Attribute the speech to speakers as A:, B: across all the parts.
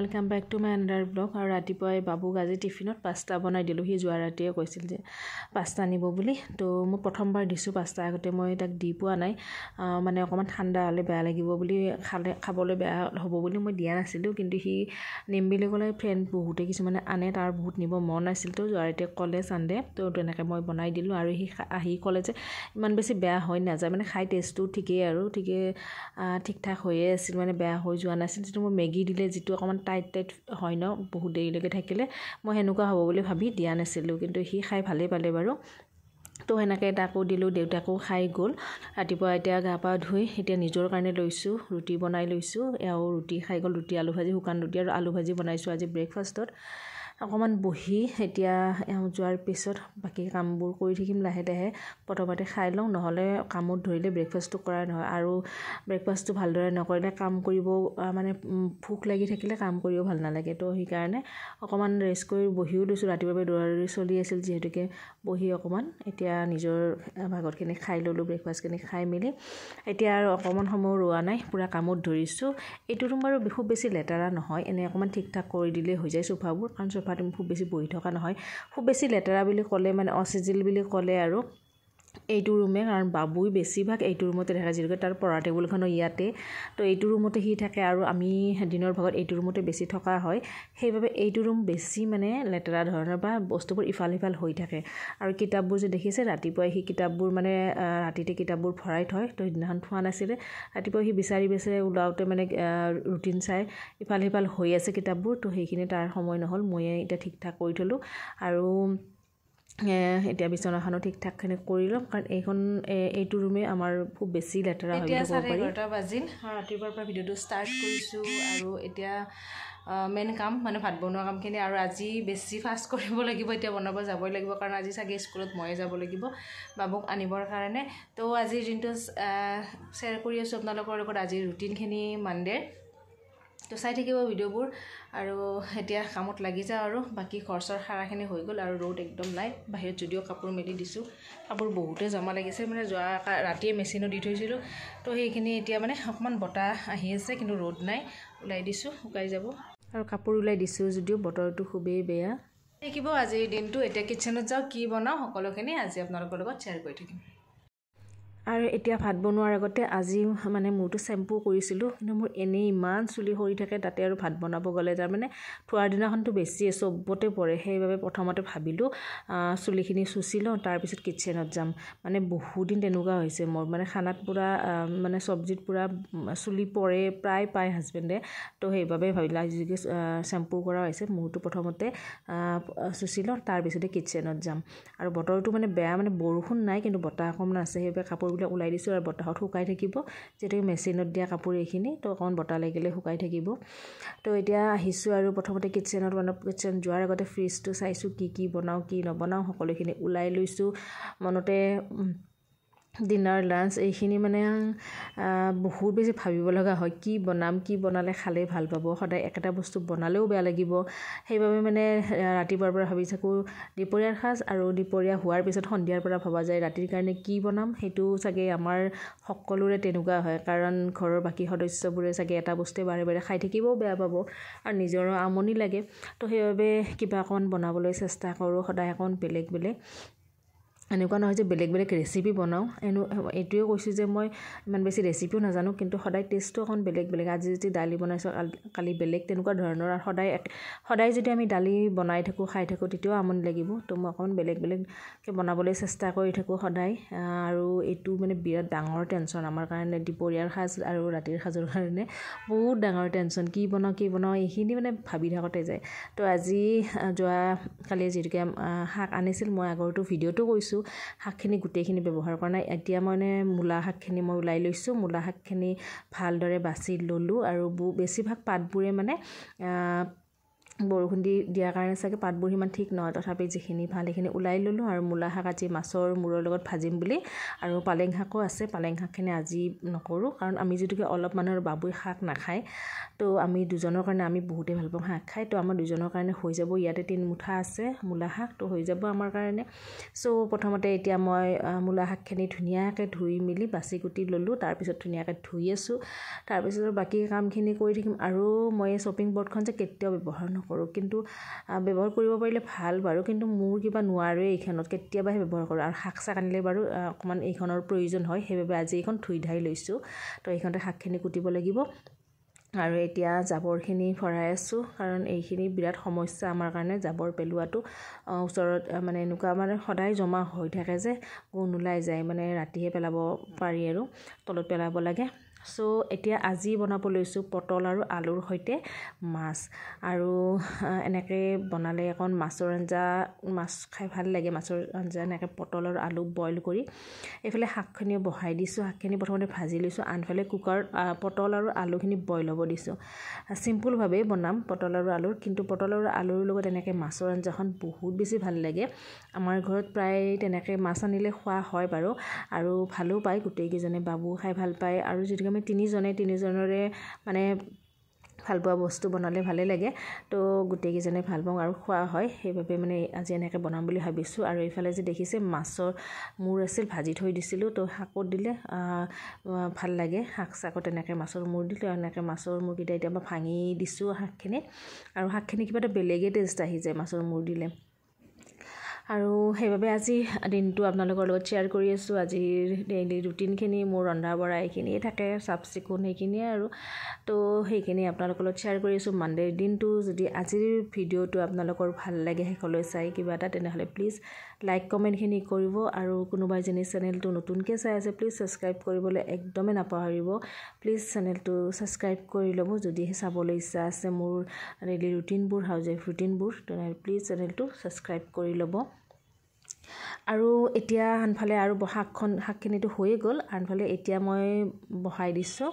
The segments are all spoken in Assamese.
A: Welcome back to my another blog. और रातिपुৱাই बाबुक আজি টিফিনত পাস্তা বনাই দিলোঁ। সি যোৱা ৰাতিয়ে কৈছিল যে পাস্তা নিব বুলি, তো মই প্ৰথমবাৰ দিছোঁ পাস্তা। আগতে মই তাক দি পোৱা নাই, মানে অকণমান ঠাণ্ডা হ'লে বেয়া লাগিব বুলি, খাবলৈ বেয়া হ'ব বুলি মই দিয়া নাছিলোঁ। কিন্তু সি নিম বুলি ক'লে, ফ্ৰেণ্ড বহুতে কিছুমানে আনে, তাৰ বহুত নিব মন আছিল। তো যোৱা ৰাতিয়ে ক'লে চানডে, তো তেনেকৈ মই বনাই দিলোঁ। আৰু সি আহি ক'লে যে ইমান বেছি বেয়া হৈ নাযায়, মানে খাই টেষ্টটো ঠিকেই আৰু ঠিক ঠাক হৈয়ে আছিল, মানে বেয়া হৈ যোৱা নাছিল। যিটো মই মেগী দিলে যিটো অকণমান টাইট হয় ন বহুত দেৰিলৈকে থাকিলে, মই সেনেকুৱা হ'ব বুলি ভাবি দিয়া নাছিলোঁ। কিন্তু সি খাই ভালেই পালে বাৰু। তো সেনেকৈ তাকো দিলোঁ, দেউতাকো খাই গ'ল। ৰাতিপুৱা এতিয়া গা পা ধুই এতিয়া নিজৰ কাৰণে লৈছোঁ, ৰুটি বনাই লৈছোঁ। এওঁ ৰুটি খাই গ'ল, ৰুটি আলু ভাজি, শুকান ৰুটি আৰু আলু ভাজি বনাইছোঁ আজি ব্ৰেকফাষ্টত। অকণমান বহি এতিয়া এওঁ যোৱাৰ পিছত বাকী কামবোৰ কৰি থাকিম লাহে লাহে। প্ৰথমতে খাই লওঁ, নহ'লে কামত ধৰিলে ব্ৰেকফাষ্টটো কৰা নহয়। আৰু ব্ৰেকফাষ্টটো ভালদৰে নকৰিলে কাম কৰিব, মানে ভোক লাগি থাকিলে কাম কৰিও ভাল নালাগে। তো সেইকাৰণে অকণমান ৰেষ্ট কৰি বহিও লৈছোঁ। ৰাতিপুৱা দৌৰা-দৌৰি চলি আছিল যিহেতুকে বহি অকণমান এতিয়া নিজৰ ভাগতখিনি খাই ল'লোঁ। ব্ৰেকফাষ্টখিনি খাই মেলি এতিয়া আৰু অকণমান সময় ৰোৱা নাই, পূৰা কামত ধৰিছোঁ। এইটো ৰুম বাৰু খুব বেছি লেতেৰা নহয়, এনেই অকণমান ঠিক ঠাক কৰি দিলেই হৈ যায় চোফাবোৰ, কাৰণ চোফাত খুব বেছি বহি থকা নহয়। খুব বেছি লেতেৰা বুলি ক'লে, মানে অচিজিল বুলি ক'লে আৰু এইটো ৰুমে, কাৰণ বাবুই বেছিভাগ এইটো ৰুমতে থাকে, যিহেতুকে তাৰ পঢ়া টেবুলখনো ইয়াতে। তো এইটো ৰুমতে সি থাকে আৰু আমি দিনৰ ভাগত এইটো ৰুমতে বেছি থকা হয়। সেইবাবে এইটো ৰুম বেছি মানে লেতেৰা ধৰণৰ, বা বস্তুবোৰ ইফাল সিফাল হৈ থাকে। আৰু কিতাপবোৰ যে দেখিছে, ৰাতিপুৱাই সি কিতাপবোৰ মানে ৰাতিতে কিতাপবোৰ ভৰাই থয়, তো সেইদিনাখন থোৱা নাছিলে। ৰাতিপুৱা সি বিচাৰি ওলাওঁতে মানে ৰুটিন চাই ইফাল সিফাল হৈ আছে কিতাপবোৰ। তো সেইখিনি তাৰ সময় নহ'ল, ময়ে এতিয়া ঠিক ঠাক কৰি থলোঁ। আৰু এতিয়া বিচনাখনো ঠিক ঠাকখিনি কৰি ল'ম, কাৰণ এইটো ৰুমে আমাৰ খুব বেছি লেতেৰা হয় বুলি ক'ব পাৰি। 11:30 বাজিল, ৰাতিপুৱাৰ পৰা ভিডিঅ'টো ষ্টাৰ্ট কৰিছোঁ। আৰু এতিয়া মেইন কাম মানে ভাত বনোৱা কামখিনি, আৰু আজি বেছি ফাষ্ট কৰিব লাগিব। এতিয়া বনাব যাবই লাগিব, কাৰণ আজি চাগে স্কুলত ময়ে যাব লাগিব বাবুক আনিবৰ কাৰণে। তো আজিৰ দিনটো শ্বেয়াৰ কৰি আছোঁ আপোনালোকৰ লগত, আজিৰ ৰুটিনখিনি মানডেৰ। তো চাই থাকিব ভিডিঅ'বোৰ। আৰু এতিয়া কামত লাগি যাওঁ। আৰু বাকী ঘৰ চৰ সাৰাখিনি হৈ গ'ল, আৰু ৰ'দ একদম নাই বাহিৰত, যদিও কাপোৰ মেলি দিছোঁ। কাপোৰ বহুতে জমা লাগিছে, মানে যোৱা ৰাতিয়ে মেচিনত দি থৈছিলোঁ। তো সেইখিনি এতিয়া মানে অকণমান বতাহ আহি আছে, কিন্তু ৰ'দ নাই, ওলাই দিছোঁ, শুকাই যাব। আৰু কাপোৰ ওলাই দিছোঁ যদিও বতৰটো খুবেই বেয়া। দেখিব আজিৰ দিনটো। এতিয়া কিটচেনত যাওঁ, কি বনাওঁ সকলোখিনি আজি আপোনালোকৰ লগত শ্বেয়াৰ কৰি থাকিম। আৰু এতিয়া ভাত বনোৱাৰ আগতে আজি মানে মূৰটো চেম্পু কৰিছিলোঁ, কিন্তু মোৰ এনেই ইমান চুলি সৰি থাকে, তাতে আৰু ভাত বনাব গ'লে তাৰমানে থোৱাৰ দিনাখনতো বেছিয়ে চবতে পৰে। সেইবাবে প্ৰথমতে ভাবিলোঁ চুলিখিনি চুচি লওঁ, তাৰপিছত কিটচেনত যাম। মানে বহুদিন তেনেকুৱা হৈছে মোৰ, মানে খানাত পূৰা মানে চব্জিত পূৰা চুলি পৰে, প্ৰায় পায় হাজবেণ্ডে। তো সেইবাবে ভাবিলোঁ আজি যদি চেম্পু কৰা হৈছে, মূৰটো প্ৰথমতে চুচি লওঁ, তাৰপিছতে কিটচেনত যাম। আৰু বতৰটো মানে বেয়া, মানে বৰষুণ নাই, কিন্তু বতাহ অকণমান আছে। সেইবাবে কাপোৰবিলাক ওলাই দিছোঁ, আৰু বতাহত শুকাই থাকিব, যিহেতু মেচিনত দিয়া কাপোৰ এইখিনি। তো অকণমান বতাহ লাগিলে শুকাই থাকিব। তো এতিয়া আহিছোঁ আৰু প্ৰথমতে কিটচেনত, কিটচেন যোৱাৰ আগতে ফ্ৰিজটো চাইছোঁ, কি বনাওঁ কি নবনাওঁ সকলোখিনি ওলাই লৈছোঁ। মনতে ডিনাৰ লাঞ্চ এইখিনি মানে বহুত বেছি ভাবিব লগা হয়, কি বনালে খালে ভাল পাব। সদায় একেটা বস্তু বনালেও বেয়া লাগিব। সেইবাবে মানে ৰাতিপুৱাৰ পৰা ভাবি থাকোঁ দুপৰীয়াৰ সাজ, আৰু দুপৰীয়া হোৱাৰ পিছত সন্ধিয়াৰ পৰা ভবা যায় ৰাতিৰ কাৰণে কি বনাম। সেইটো চাগে আমাৰ সকলোৰে তেনেকুৱা হয়, কাৰণ ঘৰৰ বাকী সদস্যবোৰে চাগে এটা বস্তুৱে বাৰে বাৰে খাই থাকিবও বেয়া পাব, আৰু নিজৰো আমনি লাগে। তো সেইবাবে কিবা অকণমান বনাবলৈ চেষ্টা কৰোঁ, সদায় অকণমান বেলেগ বেলেগ। এনেকুৱা নহয় যে বেলেগ বেলেগ ৰেচিপি বনাওঁ, এইটোৱে কৈছোঁ যে মই ইমান বেছি ৰেচিপিও নাজানো, কিন্তু সদায় টেষ্টটো অকণ বেলেগ বেলেগ। আজি যদি দালি বনাইছোঁ, কালি বেলেগ, তেনেকুৱা ধৰণৰ। আৰু সদায় যদি আমি দালি বনাই থাকোঁ, খাই থাকোঁ, তেতিয়াও আমনি লাগিব। তো মই অকণমান বেলেগ বেলেগকৈ বনাবলৈ চেষ্টা কৰি থাকোঁ সদায়। আৰু এইটো মানে বিৰাট ডাঙৰ টেনশ্যন আমাৰ কাৰণে, দুপৰীয়াৰ সাজ আৰু ৰাতিৰ সাজৰ কাৰণে বহুত ডাঙৰ টেনশ্যন। কি বনাওঁ এইখিনি মানে ভাবি থাকোঁতে যায়। তো আজি কালি যিহেতুকে শাক আনিছিল, মই আগৰটো ভিডিঅ'টো কৈছোঁ শাকখিনি গোটেইখিনি ব্যৱহাৰ কৰা নাই। এতিয়া মানে মূলা শাকখিনি মই ওলাই লৈছোঁ। মূলা শাকখিনি ভালদৰে বাছি ল'লোঁ, আৰু বেছিভাগ পাতবোৰে মানে বৰষুণ দিয়াৰ কাৰণে চাগে পাতবোৰ সিমান ঠিক নহয়, তথাপি যিখিনি ভাল সেইখিনি ওলাই ল'লোঁ। আৰু মূলা শাক আজি মাছৰ মূৰৰ লগত ভাজিম বুলি, আৰু পালেং শাকো আছে। পালেং শাকখিনি আজি নকৰোঁ, কাৰণ আমি যিটোকে অলপ মানুহৰ বাবুই শাক নাখায়, তো আমি দুজনৰ কাৰণে আমি বহুতেই ভাল পাওঁ শাক খাই, তো আমাৰ দুজনৰ কাৰণে হৈ যাব। ইয়াতে 3 মুঠা আছে মূলা শাক, তো হৈ যাব আমাৰ কাৰণে। চ' প্ৰথমতে এতিয়া মই মূলা শাকখিনি ধুনীয়াকৈ ধুই মেলি বাছি কুটি ল'লোঁ, তাৰপিছত ধুনীয়াকৈ ধুই আছোঁ। তাৰপিছত বাকী কামখিনি কৰি থাকিম। আৰু মই শ্বপিং বৰ্ডখন যে কেতিয়াও ব্যৱহাৰ নকৰোঁ, কিন্তু ব্যৱহাৰ কৰিব পাৰিলে ভাল বাৰু, কিন্তু মোৰ কিবা নোৱাৰোৱে এইখনত, কেতিয়াবাহে ব্যৱহাৰ কৰোঁ। আৰু শাক চাক আনিলে বাৰু অকণমান এইখনৰ প্ৰয়োজন হয়, সেইবাবে আজি এইখন ধুই ধাই লৈছোঁ। তো এইখনতে শাকখিনি কুটিব লাগিব। আৰু এতিয়া জাবৰখিনি ভৰাই আছোঁ, কাৰণ এইখিনি বিৰাট সমস্যা আমাৰ কাৰণে, জাবৰ পেলোৱাটো। ওচৰত মানে এনেকুৱা মানে সদায় জমা হৈ থাকে যে গোন্ধ ওলাই যায়, মানে ৰাতিহে পেলাব পাৰি আৰু তলত পেলাব লাগে। চ' এতিয়া আজি বনাব লৈছোঁ পটল আৰু আলুৰ সৈতে মাছ। আৰু এনেকৈ বনালে অকণ মাছৰ আঞ্জা, মাছ খাই ভাল লাগে, মাছৰ আঞ্জা এনেকৈ পটল আৰু আলু বইল কৰি। এইফালে শাকখিনিও বহাই দিছোঁ, শাকখিনি প্ৰথমতে ভাজি লৈছোঁ, আনফালে কুকাৰত পটল আৰু আলুখিনি বইল হ'ব দিছোঁ। চিম্পুলভাৱেই বনাম পটল আৰু আলুৰ, কিন্তু পটল আৰু আলুৰ লগত এনেকৈ মাছৰ আঞ্জাখন বহুত বেছি ভাল লাগে। আমাৰ ঘৰত প্ৰায় তেনেকৈ মাছ আনিলে খোৱা হয় বাৰু, আৰু ভালো পায় গোটেইকেইজনে, বাবু খাই ভাল পায়। আৰু যিহেতুকে আমি তিনিজনৰে মানে ভাল পোৱা বস্তু বনালে ভালেই লাগে, তো গোটেইকেইজনে ভাল পাওঁ আৰু খোৱা হয়, সেইবাবে মানে আজি এনেকৈ বনাম বুলি ভাবিছোঁ। আৰু এইফালে যে দেখিছে মাছৰ মূৰ আছিল, ভাজি থৈ দিছিলোঁ, তো শাকত দিলে ভাল লাগে। শাক চাকত এনেকৈ মাছৰ মূৰ দিলে, এনেকৈ মাছৰ মূৰকেইটা এতিয়া মই ভাঙি দিছোঁ শাকখিনিত, আৰু শাকখিনি কিবা এটা বেলেগেই টেষ্ট আহি যায় মাছৰ মূৰ দিলে। আৰু সেইবাবে আজি দিনটো আপোনালোকৰ লগত শ্বেয়াৰ কৰি আছোঁ। আজিৰ ডেইলি ৰুটিনখিনি, মোৰ ৰন্ধা বঢ়া এইখিনিয়ে থাকে, চাফ চিকুণ সেইখিনিয়ে আৰু, তো সেইখিনি আপোনালোকৰ লগত শ্বেয়াৰ কৰি আছোঁ মানডেৰ দিনটো। যদি আজিৰ ভিডিঅ'টো আপোনালোকৰ ভাল লাগে শেষলৈ চাই কিবা এটা, তেনেহ'লে প্লিজ লাইক কমেণ্টখিনি কৰিব। আৰু কোনোবাই যদি চেনেলটো নতুনকৈ চাই আছে, প্লিজ ছাবস্ক্ৰাইব কৰিবলৈ একদমেই নাপাহৰিব। প্লিজ চেনেলটো ছাবস্ক্ৰাইব কৰি ল'ব যদিহে চাবলৈ ইচ্ছা আছে মোৰ ডেইলি ৰুটিনবোৰ, হাউচ ৱাইফ ৰুটিনবোৰ, তেনেহ'লে প্লিজ চেনেলটো ছাবস্ক্ৰাইব কৰি ল'ব। আৰু এতিয়া আনফালে আৰু শাকখিনিতো হৈয়ে গ'ল, আনফালে এতিয়া মই বহাই দিছোঁ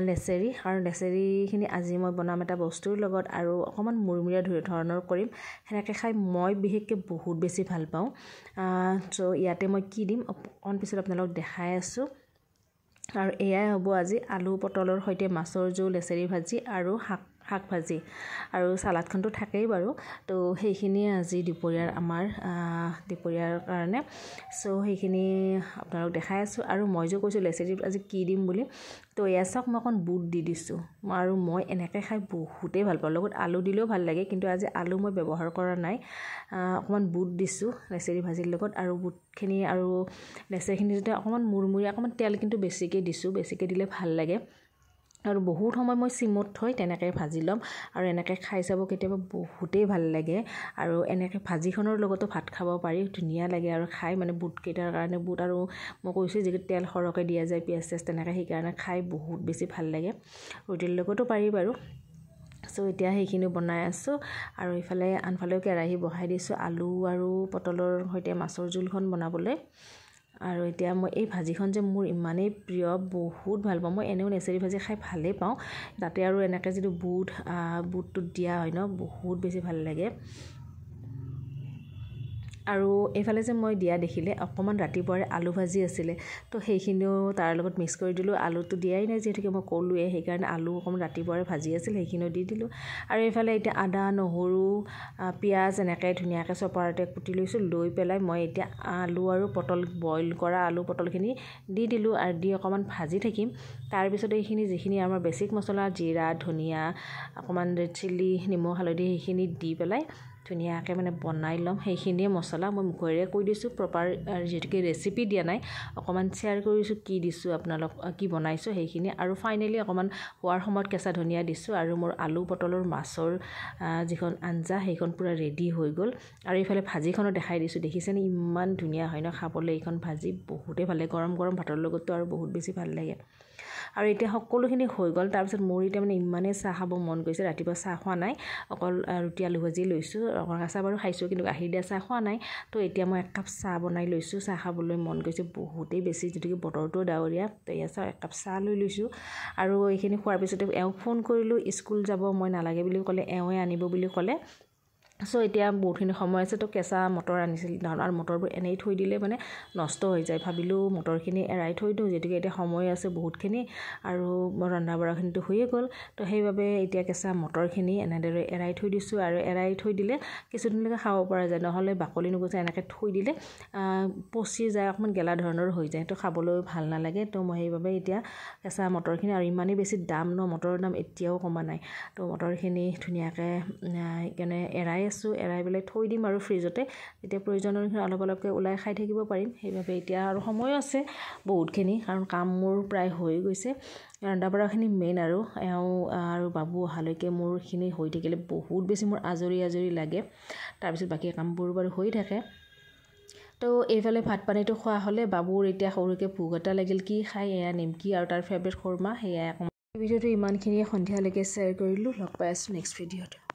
A: লেচেৰি। আৰু লেচেৰিখিনি আজি মই বনাম এটা বস্তুৰ লগত, আৰু অকণমান মুৰমুৰীয়া ধৰণৰ কৰিম। সেনেকৈ খাই মই বিশেষকৈ বহুত বেছি ভাল পাওঁ। চ' ইয়াতে মই কি দিম অকণ পিছত আপোনালোকক দেখাই আছোঁ। আৰু এয়াই হ'ব আজি আলু পটলৰ সৈতে মাছৰ জোল, লেচেৰি ভাজি আৰু শাক ভাজি, আৰু চালাডখনটো থাকেই বাৰু। তো সেইখিনিয়ে আজি আমাৰ দুপৰীয়াৰ কাৰণে। চ' সেইখিনি আপোনালোক দেখাই আছোঁ। আৰু মই যে কৈছোঁ লেচেৰি আজি কি দিম বুলি, তো এয়া চাওক মই অকণ বুট দি দিছোঁ। আৰু মই এনেকৈ খাই বহুতেই ভাল পাওঁ, লগত আলু দিলেও ভাল লাগে, কিন্তু আজি আলু মই ব্যৱহাৰ কৰা নাই। অকণমান বুট দিছোঁ লেচেৰি ভাজিৰ লগত, আৰু বুটখিনি আৰু লেচেৰিখিনি যেতিয়া অকণমান মুৰমুৰীয়া, অকণমান তেল কিন্তু বেছিকৈ দিছোঁ, বেছিকৈ দিলে ভাল লাগে। আৰু বহুত সময় মই চিমত থৈ তেনেকৈ ভাজি ল'ম, আৰু এনেকৈ খাই চাব কেতিয়াবা, বহুতেই ভাল লাগে। আৰু এনেকৈ ভাজিখনৰ লগতো ভাত খাব পাৰি, ধুনীয়া লাগে আৰু খাই, মানে বুটকেইটাৰ কাৰণে। বুট আৰু মই কৈছোঁ যিহেতু তেল সৰহকৈ দিয়া যায়, পিঁয়াজ চিয়াজ তেনেকৈ, সেইকাৰণে খাই বহুত বেছি ভাল লাগে। ৰুটিৰ লগতো পাৰি বাৰু। চ' এতিয়া সেইখিনি বনাই আছোঁ। আৰু ইফালে আনফালেও কেৰাহী বহাই দিছোঁ আলু আৰু পটলৰ সৈতে মাছৰ জোলখন বনাবলৈ। আৰু এতিয়া মই এই ভাজিখন যে মোৰ ইমানেই প্ৰিয়, বহুত ভাল পাওঁ মই। এনেও লেচেৰি ভাজি খাই ভালেই পাওঁ, তাতে আৰু এনেকৈ যিটো বুটটোত দিয়া হয় ন, বহুত বেছি ভাল লাগে। আৰু এইফালে যে মই দিয়া দেখিলে অকণমান ৰাতিপুৱাৰে আলু ভাজি আছিলে, তো সেইখিনিও তাৰ লগত মিক্স কৰি দিলোঁ। আলুটো দিয়াই নাই যিহেতুকে মই ক'লোৱে, সেইকাৰণে আলু অকণমান ৰাতিপুৱাৰে ভাজি আছিল, সেইখিনিও দি দিলোঁ। আৰু এইফালে এতিয়া আদা নহৰু পিঁয়াজ এনেকৈ ধুনীয়াকৈ চপাৰতে কুটি লৈছোঁ। লৈ পেলাই মই এতিয়া আলু আৰু পটল, বইল কৰা আলু পটলখিনি দি দিলোঁ, আৰু দি অকণমান ভাজি থাকিম। তাৰপিছত এইখিনি যিখিনি আমাৰ বেছিক মছলা, জিৰা ধনিয়া অকণমান ৰেড চিলি, নিমখ হালধি, সেইখিনি দি পেলাই ধুনীয়াকৈ মানে বনাই ল'ম। সেইখিনিয়ে মছলা মই মুখেৰে কৈ দিছোঁ, প্ৰপাৰ যিহেতুকে ৰেচিপি দিয়া নাই, অকণমান শ্বেয়াৰ কৰিছোঁ কি দিছোঁ আপোনালোক, কি বনাইছোঁ সেইখিনি। আৰু ফাইনেলি অকণমান হোৱাৰ সময়ত কেঁচা ধনিয়া দিছোঁ। আৰু মোৰ আলু পটলৰ মাছৰ যিখন আঞ্জা, সেইখন পূৰা ৰেডি হৈ গ'ল। আৰু এইফালে ভাজিখনো দেখাই দিছোঁ, দেখিছেনে ইমান ধুনীয়া হয় ন খাবলৈ এইখন ভাজি, বহুতেই ভাল লাগে। গৰম গৰম ভাতৰ লগততো আৰু বহুত বেছি ভাল লাগে। আৰু এতিয়া সকলোখিনি হৈ গ'ল। তাৰপিছত মোৰ এতিয়া মানে ইমানেই চাহ খাব মন গৈছে, ৰাতিপুৱা চাহ খোৱা নাই, অকল ৰুটি আলু ভাজি লৈছোঁ, ৰঙা চাহ বাৰু খাইছোঁ কিন্তু গাখীৰ দিয়া চাহ খোৱা নাই। তো এতিয়া মই 1 কাপ চাহ বনাই লৈছোঁ, চাহ খাবলৈ মন গৈছে বহুতেই বেছি, যিহেতুকে বতৰটোও ডাৱৰীয়া। তো এয়া চাহ 1 কাপ চাহ লৈ লৈছোঁ। আৰু এইখিনি খোৱাৰ পিছতে এওঁক ফোন কৰিলোঁ, স্কুল যাব মই নালাগে বুলি ক'লে, এওঁৱে আনিব বুলি ক'লে। সো এতিয়া বহুতখিনি সময় আছে। তো কেঁচা মটৰ আনিছিল, আৰু মটৰবোৰ এনেই থৈ দিলে মানে নষ্ট হৈ যায়, ভাবিলোঁ মটৰখিনি এৰাই থৈ দিওঁ, যিহেতুকে এতিয়া সময় আছে বহুতখিনি আৰু ৰন্ধা বঢ়াখিনিতো হৈয়ে গ'ল। তো সেইবাবে এতিয়া কেঁচা মটৰখিনি এনেদৰে এৰাই থৈ দিছোঁ। আৰু এৰাই থৈ দিলে কিছুদিনলৈকে খাব পৰা যায়, নহ'লে বাকলি নুগুচাই এনেকৈ থৈ দিলে পচি যায়, অকণমান গেলা ধৰণৰ হৈ যায়, তো খাবলৈ ভাল নালাগে। তো মই সেইবাবে এতিয়া কেঁচা মটৰখিনি, আৰু ইমানেই বেছি দাম ন, মটৰৰ দাম এতিয়াও কমা নাই, তো মটৰখিনি ধুনীয়াকৈ সেইকাৰণে এৰাই আছোঁ, এৰাই পেলাই থৈ দিম আৰু ফ্ৰিজতে, যেতিয়া প্ৰয়োজন অনুসৰি অলপ অলপকৈ ওলাই খাই থাকিব পাৰিম। সেইবাবে এতিয়া আৰু সময়ো আছে বহুতখিনি, কাৰণ কাম মোৰ প্ৰায় হৈ গৈছে। ৰন্ধা বঢ়াখিনি মেইন, আৰু এওঁ আৰু বাবু অহালৈকে মোৰখিনি হৈ থাকিলে বহুত বেছি মোৰ আজৰি লাগে। তাৰপিছত বাকী কামবোৰ বাৰু হৈ থাকে। তো এইফালে ভাত পানীটো খোৱা হ'লে, বাবুৰ এতিয়া সৰুকৈ ভোক এটা লাগিল, কি খাই, এয়া নিমকি আৰু তাৰ ফেভৰেট খুৰমা, সেয়াই। ভিডিঅ'টো ইমানখিনিয়ে সন্ধিয়ালৈকে শ্বেয়াৰ কৰিলোঁ। লগ পাই আছোঁ নেক্সট ভিডিঅ'ত।